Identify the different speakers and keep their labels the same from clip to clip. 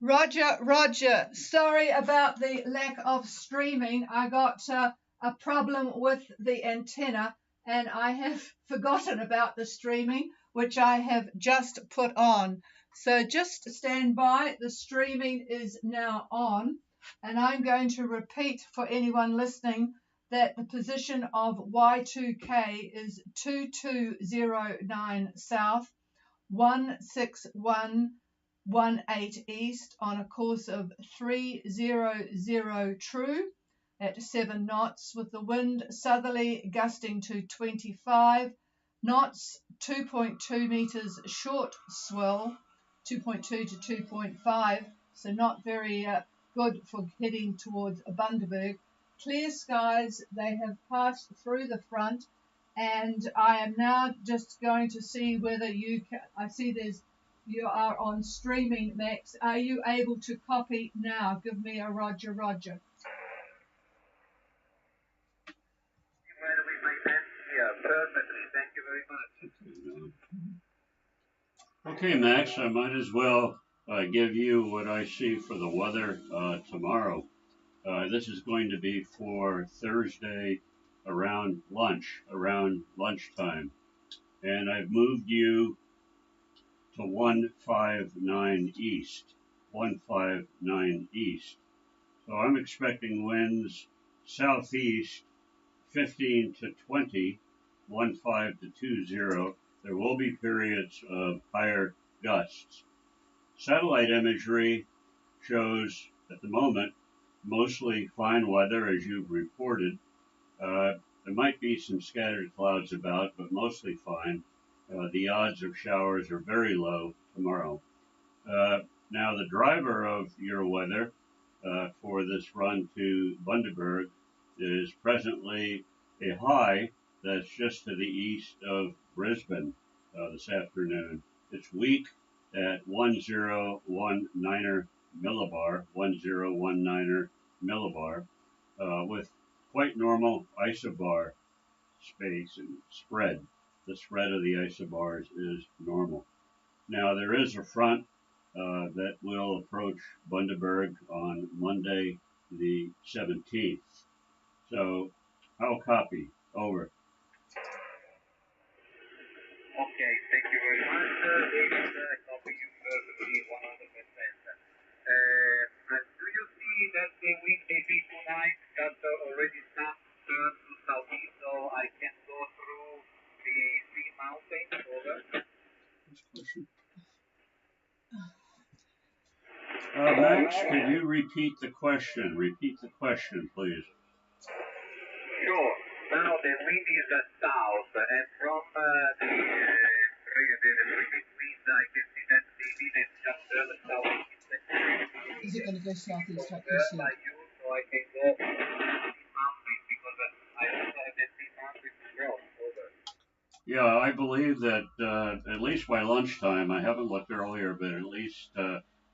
Speaker 1: Roger, Roger. Sorry about the lack of streaming. I got a problem with the antenna and I have forgotten about the streaming, which I have just put on. So just stand by. The streaming is now on. And I'm going to repeat for anyone listening that the position of Y2K is 2209 south, 16118 east on a course of 300 true at 7 knots, with the wind southerly gusting to 25 knots, 2.2 meters short swell, 2.2 to 2.5, so not very good for heading towards Bundaberg. Clear skies, they have passed through the front, and I am now just going to see whether you can. I see you are on streaming, Max. Are you able to copy now? Give me a Roger, Roger.
Speaker 2: Thank you very much.
Speaker 3: Okay, Max, I might as well give you what I see for the weather tomorrow. This is going to be for Thursday around lunchtime. And I've moved you to 159 east. 159 east. So I'm expecting winds southeast 15 to 20, 15 to 20. There will be periods of higher gusts. Satellite imagery shows at the moment mostly fine weather, as you've reported. There might be some scattered clouds about, but mostly fine. The odds of showers are very low tomorrow. Now, the driver of your weather for this run to Bundaberg is presently a high that's just to the east of Brisbane this afternoon. It's weak at 1019 millibar, 1019 millibar, with quite normal isobar space and spread. The spread of the isobars is normal. Now, there is a front that will approach Bundaberg on Monday the 17th. So I'll copy. Over.
Speaker 2: Okay, thank you very much. David, I copy you perfectly 100%. Do you see that the wind maybe tonight got already started to turn to southeast, so I can go through the sea mountain? Over.
Speaker 3: Max, could you repeat the question? Repeat the question, please.
Speaker 2: Sure. Now the wind is south, and from the wind, I can see that the wind is just southeast.
Speaker 1: Is it going to go southeast like
Speaker 2: you said? So I can go to the mountain because I also have the sea mountain as well. Over.
Speaker 3: Yeah, I believe that at least by lunchtime, I haven't looked earlier, but at least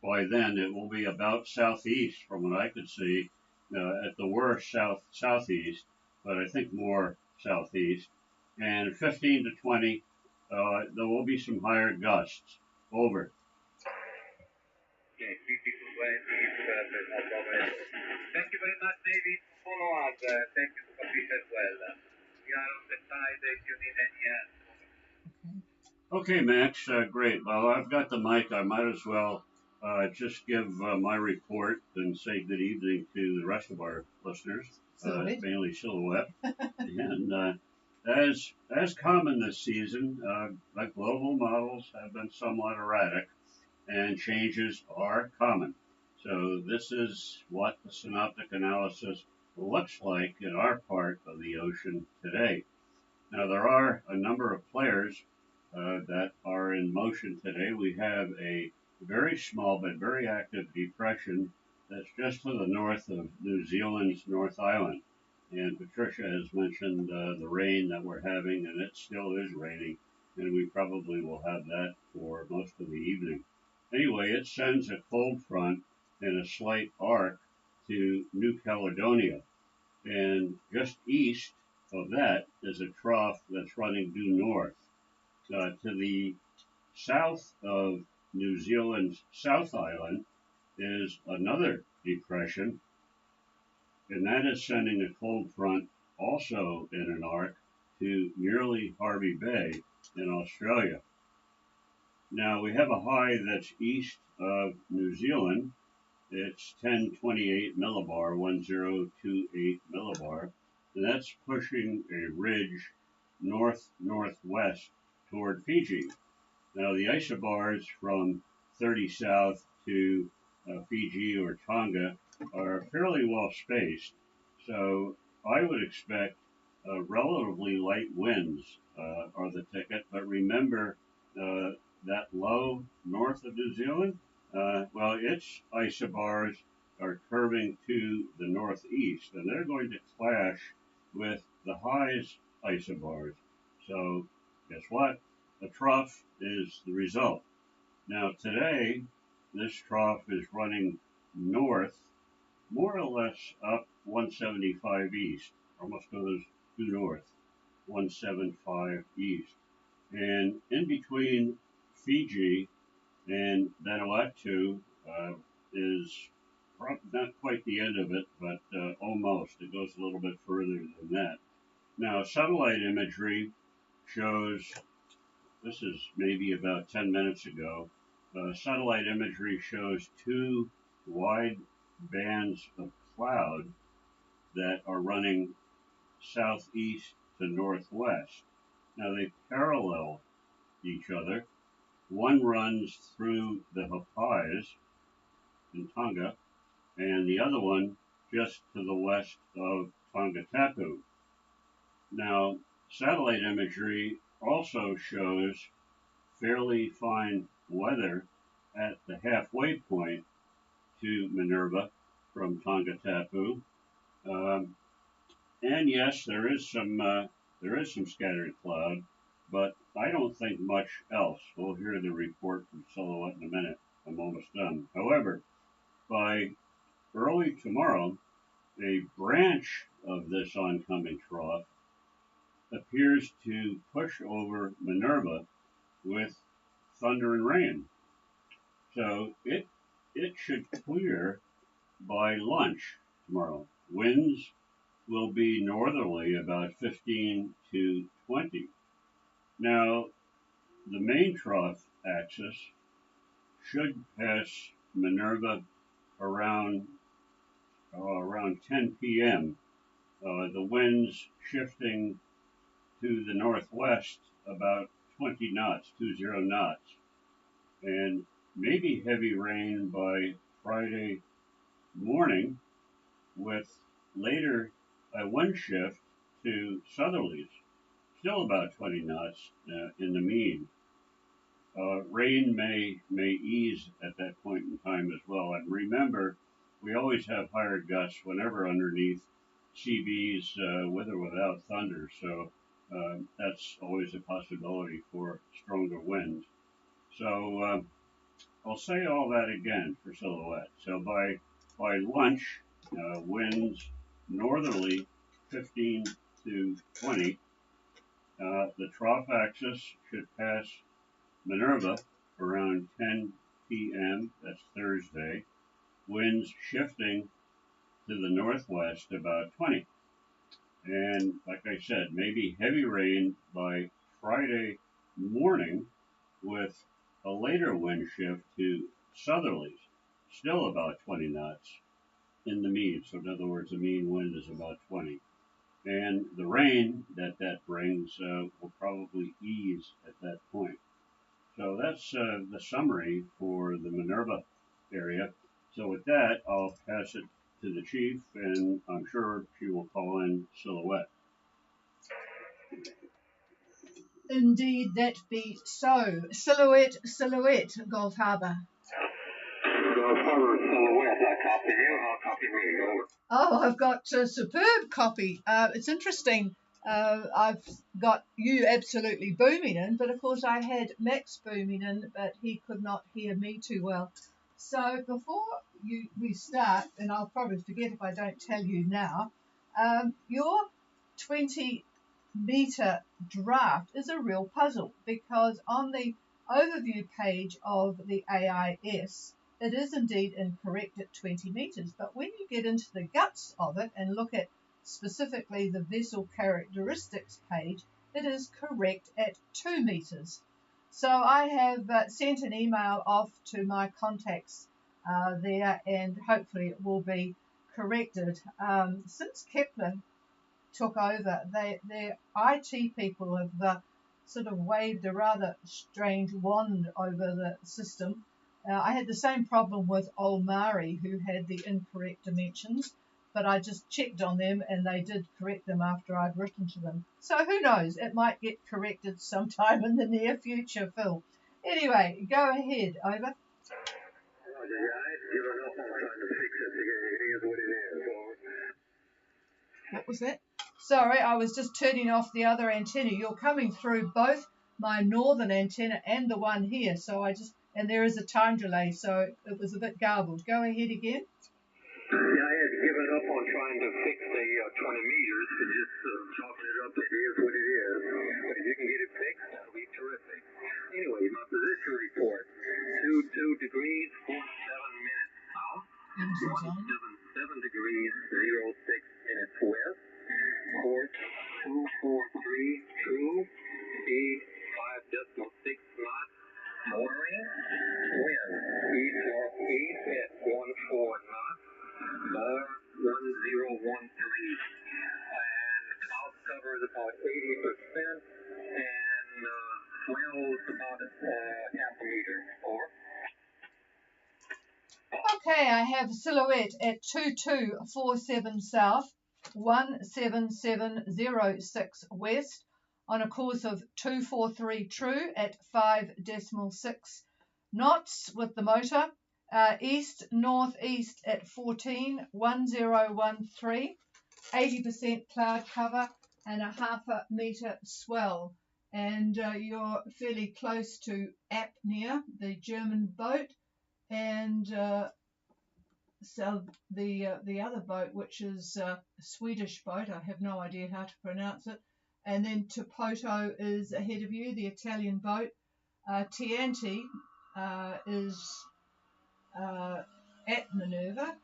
Speaker 3: by then it will be about southeast from what I could see. At the worst, southeast, but I think more southeast. And 15 to 20, there will be some higher gusts. Over.
Speaker 2: Okay, 50 to 20 is perfect, no problem. Thank you very much, David, for follow us. Thank you for this as well. We are on the side if you need any help.
Speaker 3: Okay, Max, great. Well, I've got the mic. I might as well just give my report and say good evening to the rest of our listeners, mainly Silhouette. And as common this season, the global models have been somewhat erratic, and changes are common. So this is what the synoptic analysis looks like in our part of the ocean today. Now, there are a number of players that are in motion today. We have a very small but very active depression that's just to the north of New Zealand's North Island. And Patricia has mentioned the rain that we're having, and it still is raining, and we probably will have that for most of the evening. Anyway, it sends a cold front and a slight arc to New Caledonia. And just east of that is a trough that's running due north. To the south of New Zealand's South Island is another depression, and that is sending a cold front also in an arc to nearly Harvey Bay in Australia. Now we have a high that's east of New Zealand. It's 1028 millibar, 1028 millibar, and that's pushing a ridge north-northwest toward Fiji. Now the isobars from 30 south to Fiji or Tonga are fairly well spaced, so I would expect relatively light winds are the ticket. But remember that low north of New Zealand, well, its isobars are curving to the northeast, and they're going to clash with the highs isobars. So guess what? A trough is the result. Now today, this trough is running north, more or less up 175 east, almost goes due north, 175 east. And in between Fiji and Vanuatu is not quite the end of it, but almost. It goes a little bit further than that. Now, satellite imagery shows, this is maybe about 10 minutes ago, satellite imagery shows two wide bands of cloud that are running southeast to northwest. Now they parallel each other. One runs through the Hapais in Tonga, and the other one just to the west of Tongatapu. Now, satellite imagery also shows fairly fine weather at the halfway point to Minerva from Tongatapu. And yes, there is some scattered cloud, but I don't think much else. We'll hear the report from Silhouette in a minute. I'm almost done. However, by early tomorrow, a branch of this oncoming trough appears to push over Minerva with thunder and rain. So it should clear by lunch tomorrow. Winds will be northerly about 15 to 20. Now, the main trough axis should pass Minerva around 10 p.m. The winds shifting to the northwest about 20 knots, 20 knots, and maybe heavy rain by Friday morning, with later a wind shift to southerlies, still about 20 knots in the mean. Rain may ease at that point in time as well. And remember, we always have higher gusts whenever underneath CBs with or without thunder. So that's always a possibility for stronger winds. So I'll say all that again for Silhouette. So by lunch, winds northerly 15 to 20. The trough axis should pass Minerva around 10 p.m. That's Thursday. Winds shifting to the northwest about 20. And like I said, maybe heavy rain by Friday morning with a later wind shift to southerlies, still about 20 knots in the mean. So in other words, the mean wind is about 20. And the rain that brings will probably ease at that point. So that's the summary for the Minerva area. So with that, I'll pass it to the chief, and I'm sure she will call in Silhouette.
Speaker 1: Indeed, that be so. Silhouette, Gulf Harbour.
Speaker 2: Gulf Harbour, Silhouette, I copy you, I'll copy me, over.
Speaker 1: Oh, I've got a superb copy. It's interesting. I've got you absolutely booming in, but of course I had Max booming in, but he could not hear me too well. So before we start, and I'll probably forget if I don't tell you now, your 20-meter draft is a real puzzle, because on the overview page of the AIS, it is indeed incorrect at 20 metres, but when you get into the guts of it and look at specifically the vessel characteristics page, it is correct at 2 metres. So I have sent an email off to my contacts there, and hopefully it will be corrected. Since Kepler took over, their IT people have sort of waved a rather strange wand over the system. I had the same problem with Olmari, who had the incorrect dimensions, but I just checked on them and they did correct them after I'd written to them. So who knows, it might get corrected sometime in the near future, Phil. Anyway, go ahead, over.
Speaker 2: Roger, yeah, I've given up on trying to fix it. It is what it is.
Speaker 1: What was that? Sorry, I was just turning off the other antenna. You're coming through both my northern antenna and the one here, so and there is a time delay, so it was a bit garbled. Go ahead again.
Speaker 2: Yeah, I had given up on trying to fix the 20 meters and just chalking it up. It is what it is. But if you can get it fixed, that'll be terrific. Anyway, my position report: 22 degrees, 47 minutes south, 177 degrees, 06 minutes west, port 243 true, speed 5.6 knots, motoring, wind east-northeast at 14 knots. Bar 1013, and cloud cover is about 80%, and swells about half a meter. Over.
Speaker 1: Okay, I have silhouette at 2247 south, 17706 west, on a course of 243 true at 5.6 knots with the motor. East northeast at 14.1013, 80% cloud cover and a half a metre swell. And you're fairly close to Apnea, the German boat, and so the other boat, which is a Swedish boat, I have no idea how to pronounce it. And then Topoto is ahead of you, the Italian boat. Tianti is at Minerva,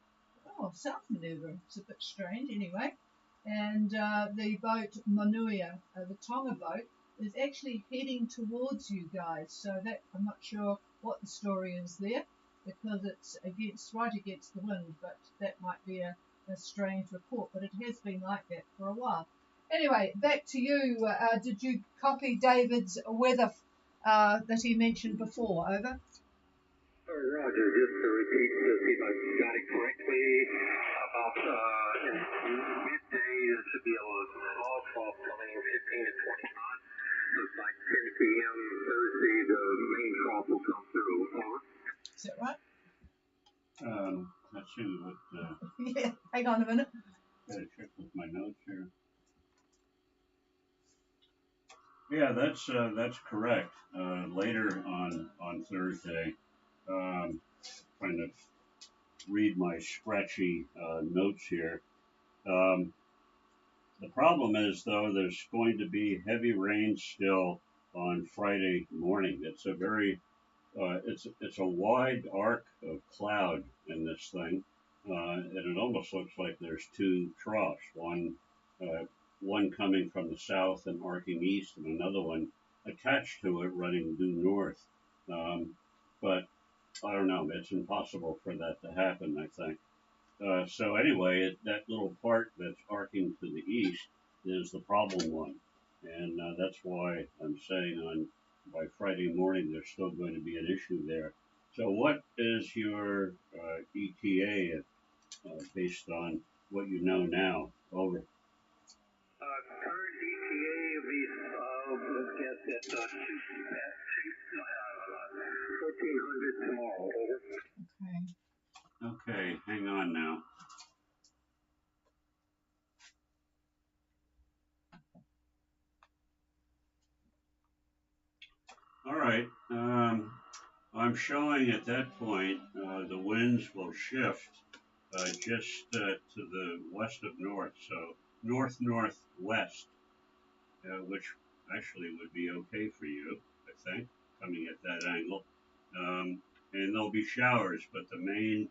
Speaker 1: South Minerva, it's a bit strange anyway, and the boat Manuia, the Tonga boat, is actually heading towards you guys, so that I'm not sure what the story is there, because it's right against the wind, but that might be a strange report, but it has been like that for a while. Anyway, back to you. Did you copy David's weather that he mentioned before? Over.
Speaker 2: Roger, just to repeat to see if I got it correctly, about in midday there should be a small trough coming in 15 to 20 knots. Looks like 10 p.m. Thursday the main trough will come through. Over.
Speaker 1: Is that right?
Speaker 3: Let's see what.
Speaker 1: Yeah, hang on a minute.
Speaker 3: Gotta check with my notes here. Yeah, that's correct. Later on Thursday. Trying to read my scratchy notes here. The problem is, though, there's going to be heavy rain still on Friday morning. It's a very it's a wide arc of cloud in this thing, and it almost looks like there's two troughs. One coming from the south and arcing east, and another one attached to it running due north. But I don't know. It's impossible for that to happen, I think. So anyway, that little part that's arcing to the east is the problem one. And that's why I'm saying by Friday morning there's still going to be an issue there. So what is your ETA based on what you know now? Over.
Speaker 2: Current ETA of these, let's guess at 1400 tomorrow. Over.
Speaker 3: Okay, hang on now. All right. I'm showing at that point the winds will shift just to the west of north, so north-northwest, which actually would be okay for you, I think, coming at that angle. and there'll be showers, but the main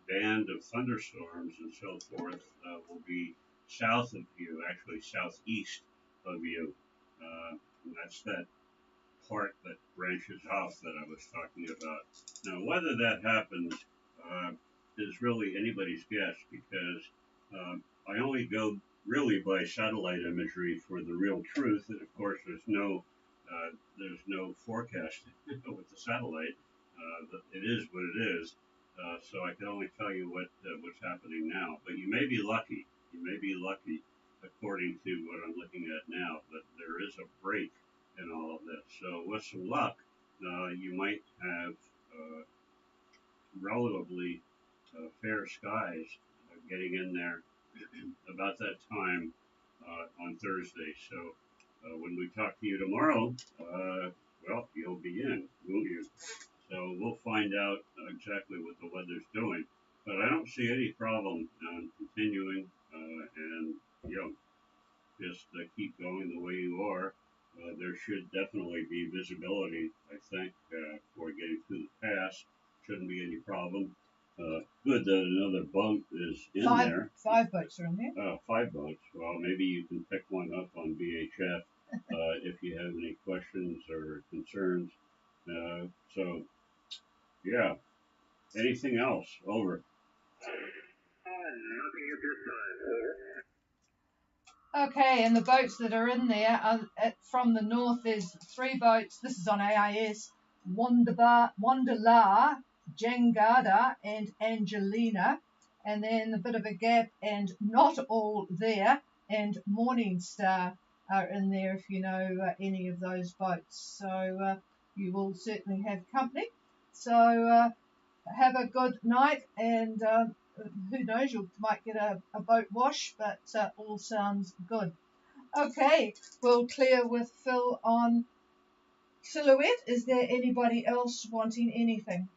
Speaker 3: band of thunderstorms and so forth will be south of you, actually southeast of you. And that's that part that branches off that I was talking about. Now, whether that happens uh, is really anybody's guess because I only go really by satellite imagery for the real truth, and of course, there's no forecast with the satellite. It is what it is. So I can only tell you what's happening now. But you may be lucky. You may be lucky, according to what I'm looking at now, that there is a break in all of this. So with some luck, you might have relatively fair skies getting in there about that time on Thursday. So when we talk to you tomorrow, well, you'll be in, won't you? So we'll find out exactly what the weather's doing. But I don't see any problem continuing and, you know, just keep going the way you are. There should definitely be visibility, I think, for getting through the pass. Shouldn't be any problem. Good that another boat is in there.
Speaker 1: 5 boats are in there.
Speaker 3: Oh, 5 boats. Well, maybe you can pick one up on VHF if you have any questions or concerns. So, yeah. Anything else? Over.
Speaker 2: Nothing at this time. Over.
Speaker 1: Okay, and the boats that are in there from the north is 3 boats. This is on AIS: Wonderla, Jangada, and Angelina. And then a bit of a gap, and Not All There, and Morningstar are in there if you know any of those boats. So you will certainly have company. So have a good night, and who knows, you might get a boat wash, but all sounds good. Okay, we'll clear with Phil on Silhouette. Is there anybody else wanting anything?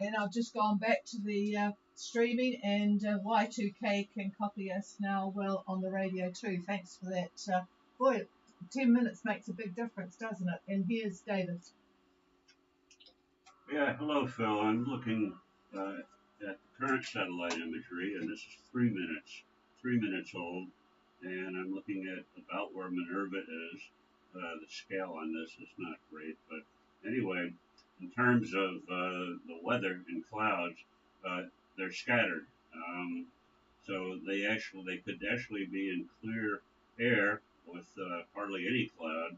Speaker 1: And I've just gone back to the streaming, and Y2K can copy us now well on the radio too. Thanks for that. Boy, 10 minutes makes a big difference, doesn't it? And here's David.
Speaker 3: Yeah, hello, Phil. I'm looking at the current satellite imagery, and this is 3 minutes old, and I'm looking at about where Minerva is. The scale on this is not great, but anyway, in terms of the weather and clouds, they're scattered. So they could actually be in clear air with hardly any cloud,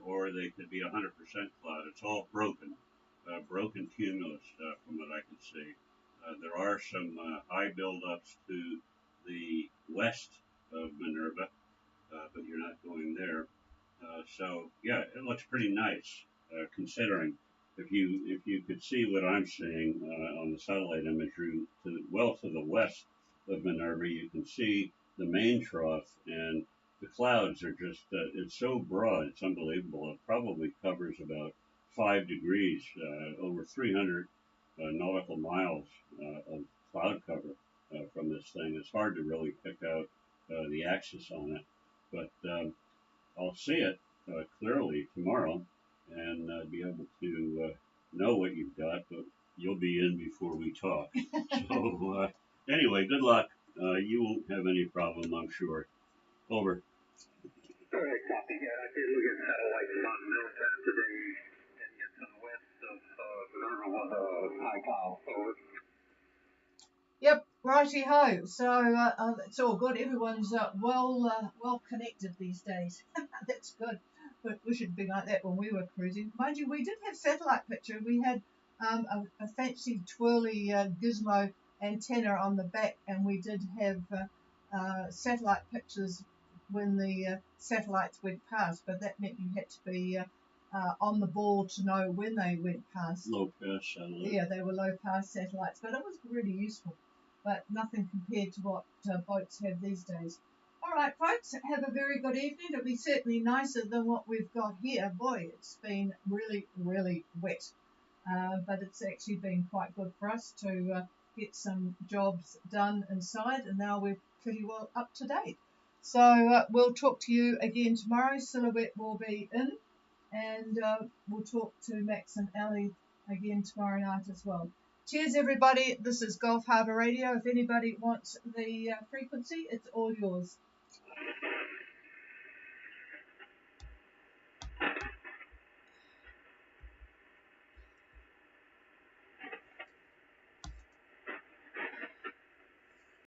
Speaker 3: or they could be 100% cloud. It's all broken cumulus from what I can see. There are some high buildups to the west of Minerva, but you're not going there. So yeah, it looks pretty nice considering. If you could see what I'm seeing on the satellite imagery, to the west of Minerva, you can see the main trough, and the clouds are just it's so broad, it's unbelievable. It probably covers about 5 degrees, over 300 nautical miles of cloud cover from this thing. It's hard to really pick out the axis on it, but I'll see it clearly tomorrow and be able to know what you've got, but you'll be in before we talk. So anyway, good luck. You won't have any problem, I'm sure. Over.
Speaker 2: All right, copy. Yeah, I did look at satellites on Middletown today, and get to the west of Minerva was a high cloud. Over.
Speaker 1: Yep, righty ho. So it's all good. Everyone's well connected these days. That's good. But we should be like that when we were cruising. Mind you, we did have satellite picture. We had a fancy twirly gizmo antenna on the back, and we did have satellite pictures when the satellites went past. But that meant you had to be on the ball to know when they went past.
Speaker 3: Low pass satellite.
Speaker 1: Yeah, they were low pass satellites, but it was really useful. But nothing compared to what boats have these days. All right, folks, have a very good evening. It'll be certainly nicer than what we've got here. Boy, it's been really, really wet. But it's actually been quite good for us to get some jobs done inside, and now we're pretty well up to date. So we'll talk to you again tomorrow. Silhouette will be in, and we'll talk to Max and Ellie again tomorrow night as well. Cheers, everybody. This is Gulf Harbour Radio. If anybody wants the frequency, it's all yours.